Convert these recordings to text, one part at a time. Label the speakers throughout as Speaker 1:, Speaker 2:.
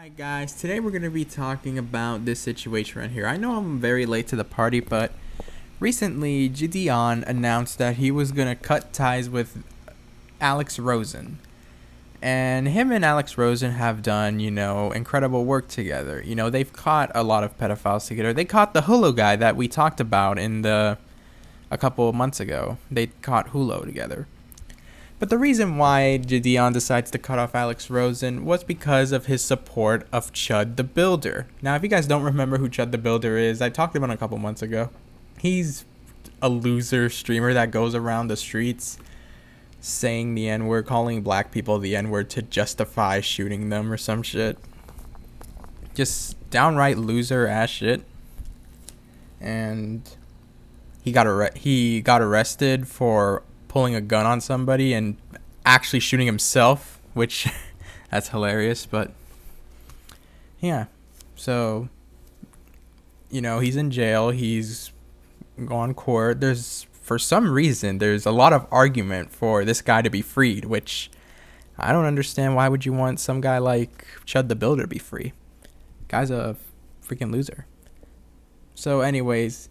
Speaker 1: Alright guys, today we're going to be talking about this situation right here. I know I'm very late to the party, but recently JiDion announced that he was going to cut ties with Alex Rosen. And him and Alex Rosen have done, incredible work together. They've caught a lot of pedophiles together. They caught the Hulu guy that we talked about a couple of months ago. They caught Hulu together. But the reason why JiDion decides to cut off Alex Rosen was because of his support of Chud the Builder. Now, if you guys don't remember who Chud the Builder is, I talked about him a couple months ago. He's a loser streamer that goes around the streets saying the N-word, calling black people the N-word to justify shooting them or some shit. Just downright loser ass shit. And he got arrested for pulling a gun on somebody and actually shooting himself, which that's hilarious. But yeah, so he's in jail, he's gone court. For some reason there's a lot of argument for this guy to be freed, which I don't understand. Why would you want some guy like Chud the Builder to be free? Guy's a freaking loser. So anyways,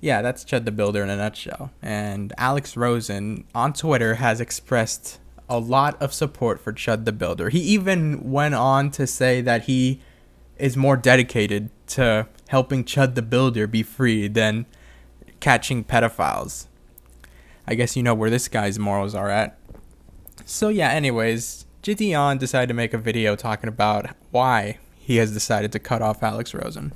Speaker 1: yeah, that's Chud the Builder in a nutshell. And Alex Rosen on Twitter has expressed a lot of support for Chud the Builder. He even went on to say that he is more dedicated to helping Chud the Builder be freed than catching pedophiles. I guess you know where this guy's morals are at. So yeah, anyways, JiDion decided to make a video talking about why he has decided to cut off Alex Rosen.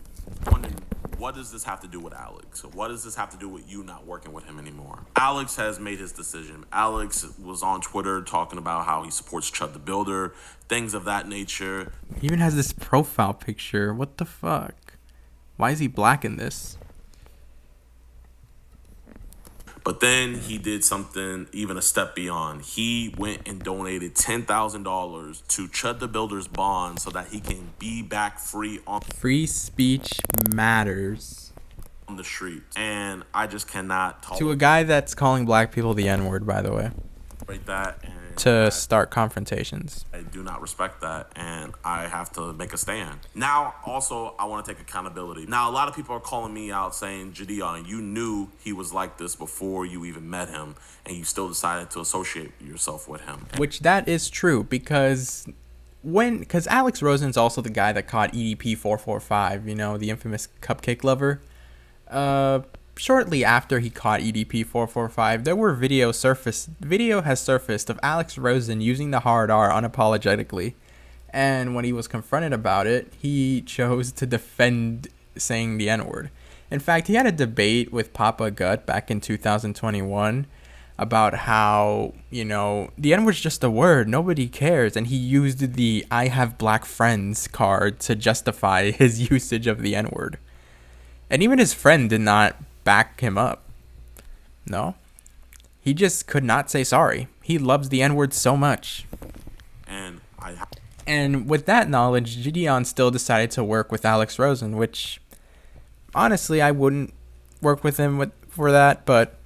Speaker 2: What does this have to do with Alex? What does this have to do with you not working with him anymore? Alex has made his decision. Alex was on Twitter talking about how he supports Chud the Builder, things of that nature.
Speaker 1: He even has this profile picture. What the fuck? Why is he black in this?
Speaker 2: But then he did something even a step beyond. He went and donated $10,000 to Chud the Builder's bond so that he can be back free on
Speaker 1: free speech matters
Speaker 2: on the street. And I just cannot
Speaker 1: to a guy that's calling black people the N-word, by the way,
Speaker 2: that
Speaker 1: to start confrontations.
Speaker 2: I do not respect that, and I have to make a stand. Now, also, I want to take accountability. Now, a lot of people are calling me out saying, JiDion, you knew he was like this before you even met him, and you still decided to associate yourself with him.
Speaker 1: Which that is true, because Alex Rosen's also the guy that caught EDP 445, the infamous cupcake lover. Shortly after he caught EDP 445, there were video has surfaced of Alex Rosen using the hard R unapologetically, and when he was confronted about it, he chose to defend saying the N-word. In fact, he had a debate with Papa Gut back in 2021 about how, the N-word's just a word, nobody cares, and he used the I have black friends card to justify his usage of the N-word. And even his friend did not back him up. No. He just could not say sorry. He loves the N-word so much. And with that knowledge, JiDion still decided to work with Alex Rosen, which honestly I wouldn't work with him for that, but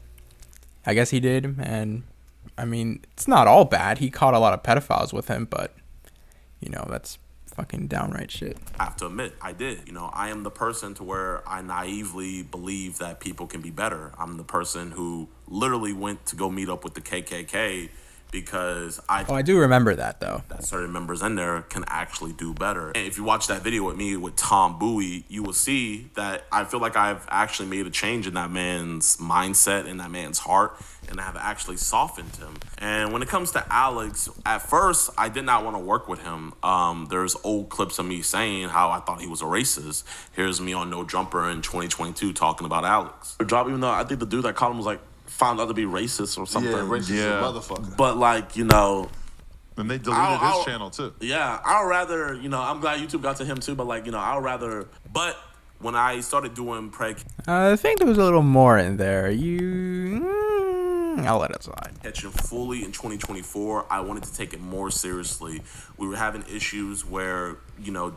Speaker 1: I guess he did. And I mean, it's not all bad. He caught a lot of pedophiles with him, but that's fucking downright shit.
Speaker 2: I have to admit, I did. I am the person to where I naively believe that people can be better. I'm the person who literally went to go meet up with the KKK because
Speaker 1: I do remember that, though.
Speaker 2: That certain members in there can actually do better. And if you watch that video with me with Tom Bowie, you will see that I feel like I've actually made a change in that man's mindset and that man's heart, and I have actually softened him. And when it comes to Alex, at first, I did not want to work with him. There's old clips of me saying how I thought he was a racist. Here's me on No Jumper in 2022 talking about Alex. Even though I think the dude that called him was found out to be racist or something.
Speaker 3: Yeah, racist motherfucker.
Speaker 2: But
Speaker 3: and they deleted his channel too.
Speaker 2: Yeah, I'd rather, I'm glad YouTube got to him too, but I'd rather. But when I started doing
Speaker 1: I think there was a little more in there. I'll let it slide.
Speaker 2: Catch him fully in 2024. I wanted to take it more seriously. We were having issues where,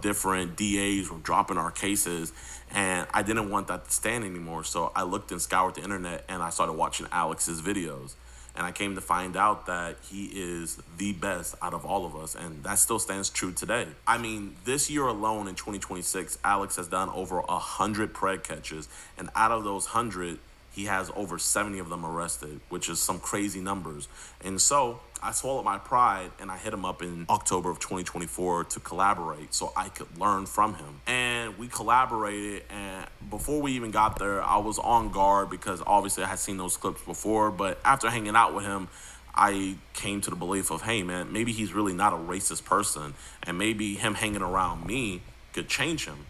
Speaker 2: different DAs were dropping our cases, and I didn't want that to stand anymore. So I looked and scoured the internet, and I started watching Alex's videos. And I came to find out that he is the best out of all of us, and that still stands true today. I mean, this year alone in 2026, Alex has done over 100 pred catches, and out of those 100, he has over 70 of them arrested, which is some crazy numbers. And so I swallowed my pride and I hit him up in October of 2024 to collaborate so I could learn from him. And we collaborated, and before we even got there, I was on guard because obviously I had seen those clips before. But after hanging out with him, I came to the belief of, hey man, maybe he's really not a racist person, and maybe him hanging around me could change him.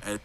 Speaker 2: And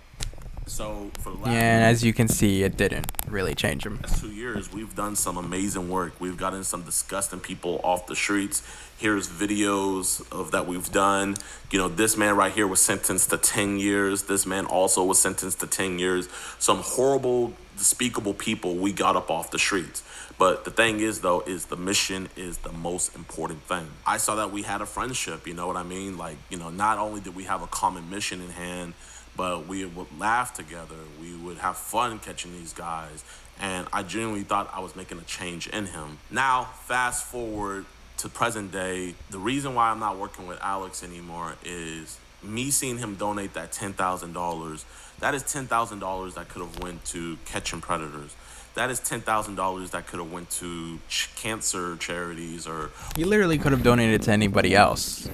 Speaker 2: so for the last
Speaker 1: and as you can see, it didn't really change him.
Speaker 2: 2 years, we've done some amazing work. We've gotten some disgusting people off the streets. Here's videos of that we've done. You know, this man right here was sentenced to 10 years. This man also was sentenced to 10 years. Some horrible, despicable people we got up off the streets. But the thing is, though, is the mission is the most important thing. I saw that we had a friendship, you know what I mean? Like, you know, not only did we have a common mission in hand, but we would laugh together. We would have fun catching these guys. And I genuinely thought I was making a change in him. Now, fast forward to present day, the reason why I'm not working with Alex anymore is me seeing him donate that $10,000. That is $10,000 that could have went to catching predators. That is $10,000 that could have went to cancer charities or...
Speaker 1: He literally could have donated to anybody else.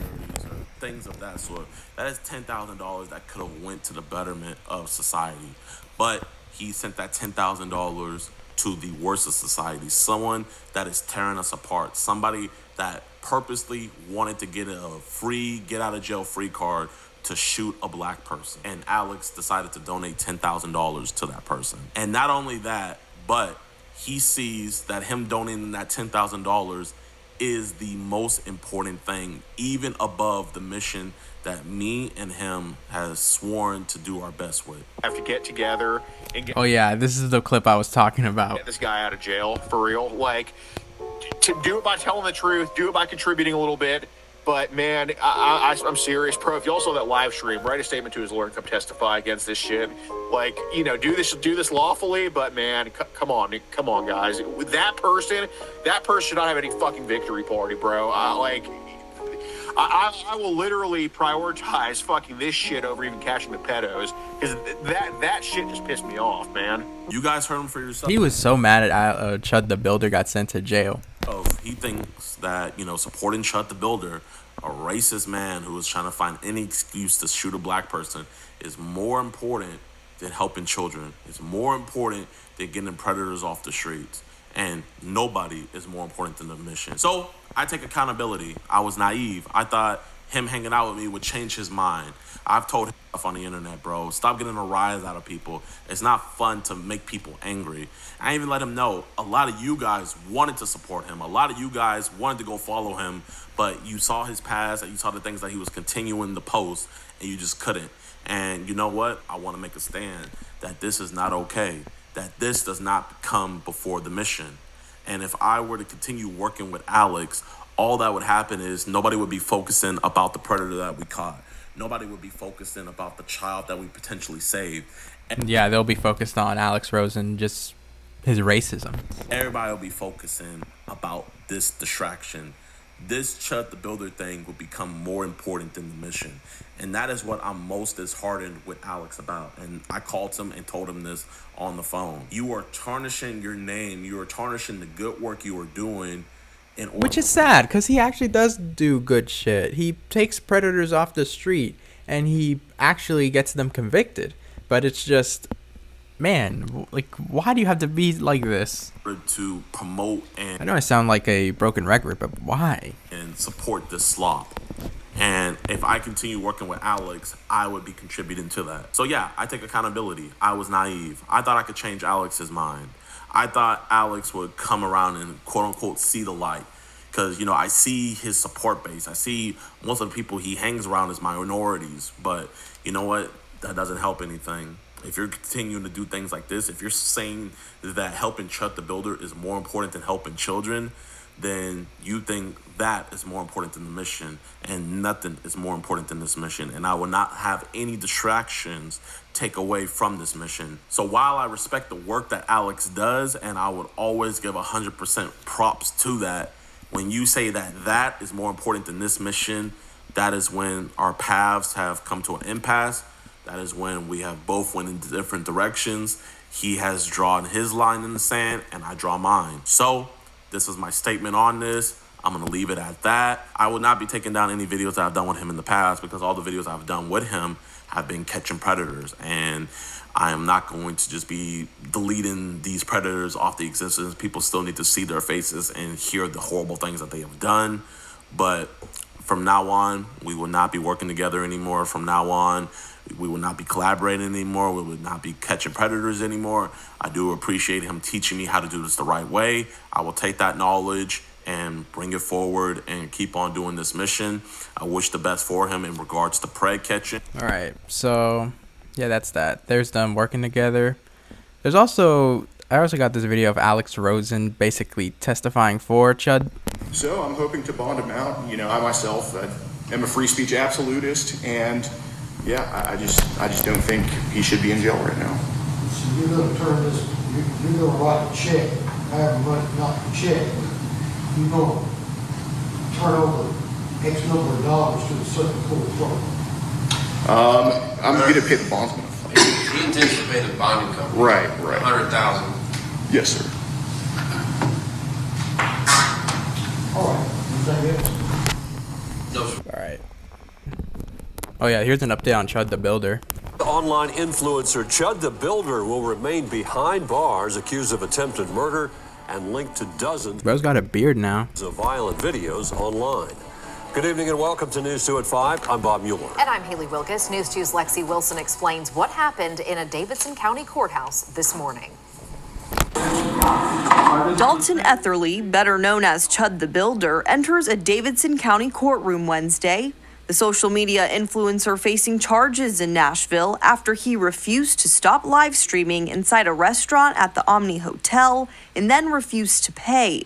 Speaker 2: Things of that sort. That is $10,000 that could have went to the betterment of society. But he sent that $10,000 to the worst of society. Someone that is tearing us apart. Somebody that purposely wanted to get a free, get out of jail free card to shoot a black person. And Alex decided to donate $10,000 to that person. And not only that, but he sees that him donating that $10,000 is the most important thing, even above the mission that me and him has sworn to do our best with.
Speaker 4: Have to get together and get...
Speaker 1: Oh yeah, this is the clip I was talking about.
Speaker 4: Get this guy out of jail, for real. Like, to do it by telling the truth, do it by contributing a little bit. But man, I'm serious, bro. If y'all saw that live stream, write a statement to his lawyer and come testify against this shit. Like, you know, do this lawfully. But man, come on, guys. With that person should not have any fucking victory party, bro. I will literally prioritize fucking this shit over even catching the pedos, because that shit just pissed me off, man.
Speaker 2: You guys heard him for yourself.
Speaker 1: He was so mad at Chud the Builder got sent to jail.
Speaker 2: He thinks that, you know, supporting Chud the Builder, a racist man who is trying to find any excuse to shoot a black person, is more important than helping children. It's more important than getting predators off the streets. And nobody is more important than the mission. So I take accountability. I was naive. I thought him hanging out with me would change his mind. I've told him stuff on the internet, bro. Stop getting a rise out of people. It's not fun to make people angry. I even let him know a lot of you guys wanted to support him. A lot of you guys wanted to go follow him, but you saw his past and you saw the things that he was continuing to post, and you just couldn't. And you know what? I want to make a stand that this is not okay, that this does not come before the mission. And if I were to continue working with Alex, all that would happen is nobody would be focusing about the predator that we caught. Nobody would be focusing about the child that we potentially saved. And
Speaker 1: yeah, they'll be focused on Alex Rosen, just his racism.
Speaker 2: Everybody will be focusing about this distraction. This Chud the Builder thing will become more important than the mission. And that is what I'm most disheartened with Alex about. And I called him and told him this on the phone. You are tarnishing your name. You are tarnishing the good work you are doing.
Speaker 1: Which is sad, because he actually does do good shit. He takes predators off the street, and he actually gets them convicted. But it's just, man, like, why do you have to be like this?
Speaker 2: To promote and...
Speaker 1: I know I sound like a broken record, but why?
Speaker 2: And support this slop. And if I continue working with Alex, I would be contributing to that. So yeah, I take accountability. I was naive. I thought I could change Alex's mind. I thought Alex would come around and quote-unquote see the light. Because, you know, I see his support base. I see most of the people he hangs around as minorities. But you know what? That doesn't help anything. If you're continuing to do things like this, if you're saying that helping Chud the Builder is more important than helping children, then you think that is more important than the mission, and nothing is more important than this mission. And I will not have any distractions take away from this mission. So while I respect the work that Alex does, and I would always give 100% props to that, when you say that that is more important than this mission, that is when our paths have come to an impasse. That is when we have both went in different directions. He has drawn his line in the sand, and I draw mine. So this is my statement on this. I'm going to leave it at that. I will not be taking down any videos that I've done with him in the past, because all the videos I've done with him have been catching predators. And I am not going to just be deleting these predators off the existence. People still need to see their faces and hear the horrible things that they have done. But from now on, we will not be working together anymore. From now on, we will not be collaborating anymore. We will not be catching predators anymore. I do appreciate him teaching me how to do this the right way. I will take that knowledge and bring it forward and keep on doing this mission. I wish the best for him in regards to prey catching.
Speaker 1: All right, so yeah, that's that. There's them working together. I also got this video of Alex Rosen basically testifying for Chud.
Speaker 5: So I'm hoping to bond him out. You know, I myself am a free speech absolutist, and yeah, I just don't think he should be in jail right now.
Speaker 6: So you're going to turn this, you're going to write a check, however much, not the check, you're going to turn over X number of dollars to a certain court clerk.
Speaker 5: I'm going to pay the bondsman.
Speaker 7: He intends to pay the bonding company.
Speaker 5: Right.
Speaker 7: $100,000.
Speaker 5: Yes, sir.
Speaker 6: All right, anything else?
Speaker 7: No, sir.
Speaker 1: All right. Oh yeah, here's an update on Chud the Builder.
Speaker 8: Online influencer Chud the Builder will remain behind bars, accused of attempted murder and linked to dozens
Speaker 1: Bro's got a beard now.
Speaker 8: of violent videos online. Good evening and welcome to News 2 at 5. I'm Bob Mueller.
Speaker 9: And I'm Haley Wilkes. News 2's Lexi Wilson explains what happened in a Davidson County courthouse this morning.
Speaker 10: Dalton Etherly, better known as Chud the Builder, enters a Davidson County courtroom Wednesday. The social media influencer facing charges in Nashville after he refused to stop live streaming inside a restaurant at the Omni Hotel and then refused to pay.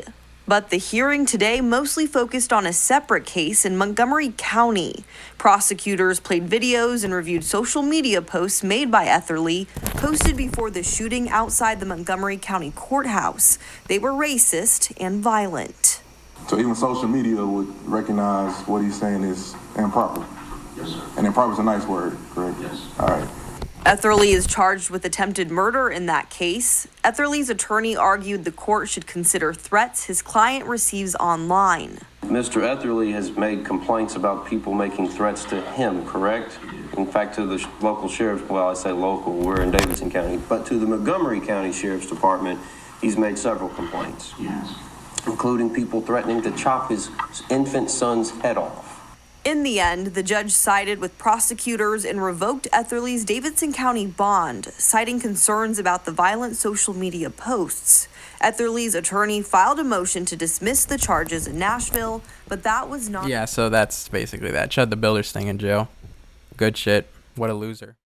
Speaker 10: But the hearing today mostly focused on a separate case in Montgomery County. Prosecutors played videos and reviewed social media posts made by Etherly, posted before the shooting outside the Montgomery County courthouse. They were racist and violent.
Speaker 11: So even social media would recognize what he's saying is improper?
Speaker 7: Yes, sir.
Speaker 11: And improper is a nice word, correct?
Speaker 7: Yes.
Speaker 11: All right.
Speaker 10: Etherly is charged with attempted murder in that case. Etherly's attorney argued the court should consider threats his client receives online.
Speaker 12: Mr. Etherly has made complaints about people making threats to him, correct? In fact, to the local sheriff, well, I say local, we're in Davidson County, but to the Montgomery County Sheriff's Department, he's made several complaints.
Speaker 7: Yes.
Speaker 12: Including people threatening to chop his infant son's head off.
Speaker 10: In the end, the judge sided with prosecutors and revoked Etherly's Davidson County bond, citing concerns about the violent social media posts. Etherly's attorney filed a motion to dismiss the charges in Nashville, but that was not...
Speaker 1: Yeah, so that's basically that. Chud the Builder's staying in jail. Good shit. What a loser.